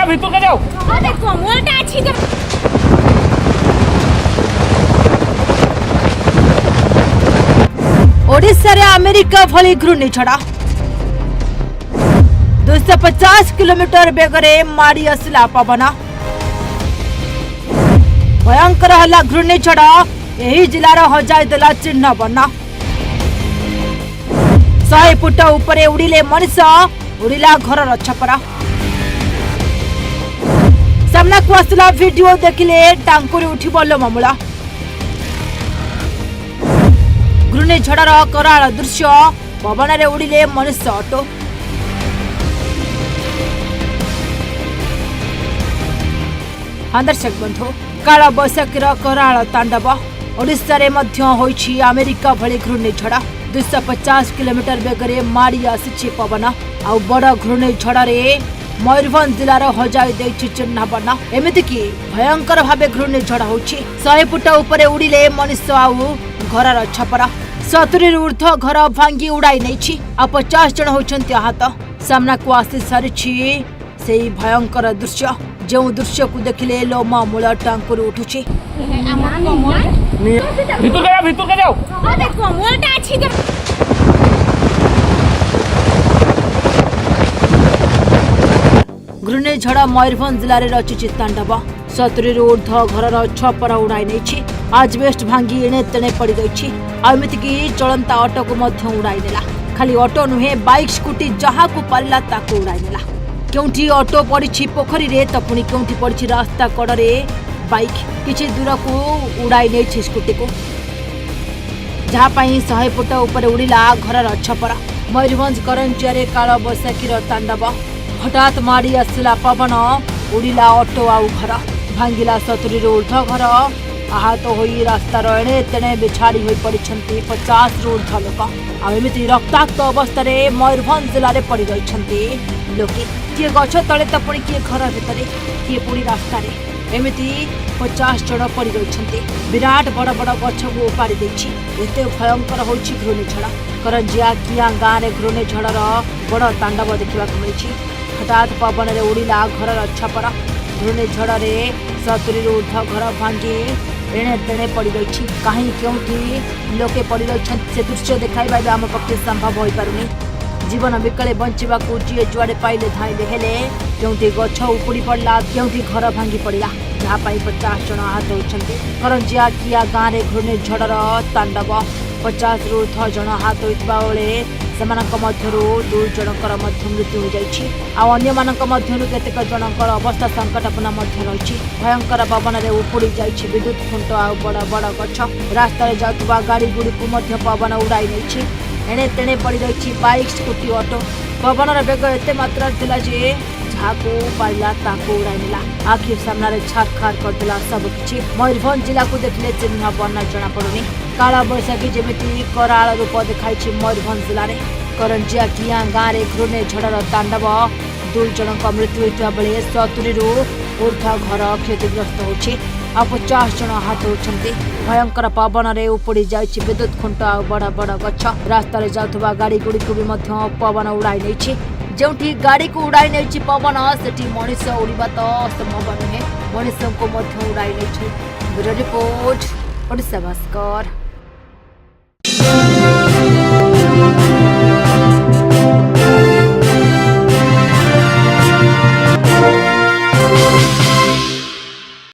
ভিতর যাও ओडिशा रे अमेरिका भली घूर्णिझड़ 250 किलोमीटर बेगरे माड़ी आसला पवन भयंकर हला घूर्णिझड़ एही जिलार हजाई देला चिन्ह बन 100 फुट उपरे उड़िले मनीष उड़िला घरर छपरा सामना को आसला वीडियो देखिले टांकुरी उठिब लोममूला घूर्णिझड़र कराल दृश्य पवन रे उड़िले मनुष्य ऑटो दर्शक बंधु काल बैशाखीर कराल तांडव ओडिशा रे मध्य होइछि अमेरिका भली घूर्णिझड़ 250 किलोमीटर बेगरे माड़ी आसी पवन आउ बड़ घूर्णिझड़ रे मयूरभंज जिलार हजाई देछि चिन्ह बन एमिति कि भयंकर भावे घूर्णिझड़ होछि 100 फुट उपरे उड़िले मनुष्य आउ घरर छपरा 70 ऊर्ध्व घर भांगी उड़ाई नहीं आ 50 जन होती आहत सामना को आसी सारी से भयंकर दृश्य जो दृश्य को देखिले लोम मूल टांकुर उठुछि घूर्णिझड़ मयूरभंज जिले में रचिछि तांडव 70 ऊर्ध्व घरर छपरा उड़ाई नहीं आजबेस्ट भांगी एणे तेणे पड़ गई आमतीक चलंता ऑटो को उड़ाई नेला खाली ऑटो नुहे बाइक स्कूटी जहाँ को पारा ताको उड़ाई नेला क्योंठी ऑटो पड़ी पोखरी रे तो पुणी क्योंठी पड़ी रास्ता कड़े बाइक किसी दूर को उड़ाई नहीं स्कूटी को जहाँ 100 फुट ऊपर उड़िला घरर छपरा मयूरभंज करंजिया काल बैशाखीर तांडव हठात माड़ी आसला पवन उड़िला ऑटो आउ घर भांगिला 70 ऊर्ध्व घर आहत हो रास्तार एणे तेणे बिछाड़ी हो पड़ी 50 ऊर्ध्व लोक आमती रक्ताक्त अवस्था मयूरभंज जिले में पड़ रही लोके किए गछ तले तो पुणी किए घर भितर किए पुणी रास्तार एमती 50 जन पड़ रही विराट बड़ बड़ गछ को उपाड़ी देछि एते भयंकर होछि घूर्णिझड़ करंजिया किया गाँव में घूर्णिझड़र बड़ तांडव देखा मिली हठात पवन में उड़िला घरर छपरा घूर्णिझड़ 70 ऊर्ध्व घर भांगी एणे तेणे पड़ गई कहीं क्योंकि लोके पड़ रही से दृश्य देखाइबा आम पक्षे संभव हो पारुनी जीवन विकले बंचा जी जुआड़े पाइले धाइले हेले क्योंकि गछ उपुड़ी पड़ा क्योंकि घर भांगी पड़ा जहाँ 50 जन आहत होती करंजिया किया गाँव में घूर्णिझड़र तांडव 50 ऊर्ध्व जन आहत होता बेले दु जनकर मृत्यु हो जाएगी केतेक जनकर अवस्था संकटापन्न रही भयंकर पवन में उपुड़ी जाइए विद्युत खुंट आ बड़ बड़ गछ रास्ता जाऊा गाड़ी गुड़ी को पवन उड़ाई नहीं एणे तेणे पड़ रही बाइक स्कूटी ऑटो पवन बेग एत मात्रा जे जहाँ को पारा ताको उड़ाई नेला आखि सामने छारखार करदेला सबकि मयूरभंज जिला को देखले चिन्ह बना जना पड़ुनी काल बैशाखी जमी कराल रूप देखाई मयूरभंज जिले में करंजिया किया गाँव में घूर्णिझड़र तांडव 2 जन मृत्यु होता बेले 70 ऊर्ध्व घर क्षतिग्रस्त होछि 50 जन आहत होती भयंकर पवन में उपुड़ी जाइए विद्युत खुंट आ बड़ बड़ गछ रास्ता जाऊा गाड़ी गुड़ी को भी पवन उड़ाई नहीं जो गाड़ी को उड़ाई नहीं पवन से मनीष उड़ा तो संभव नुहे मनीष को उड़ाई नहीं। रिपोर्ट ओडिशा भास्कर।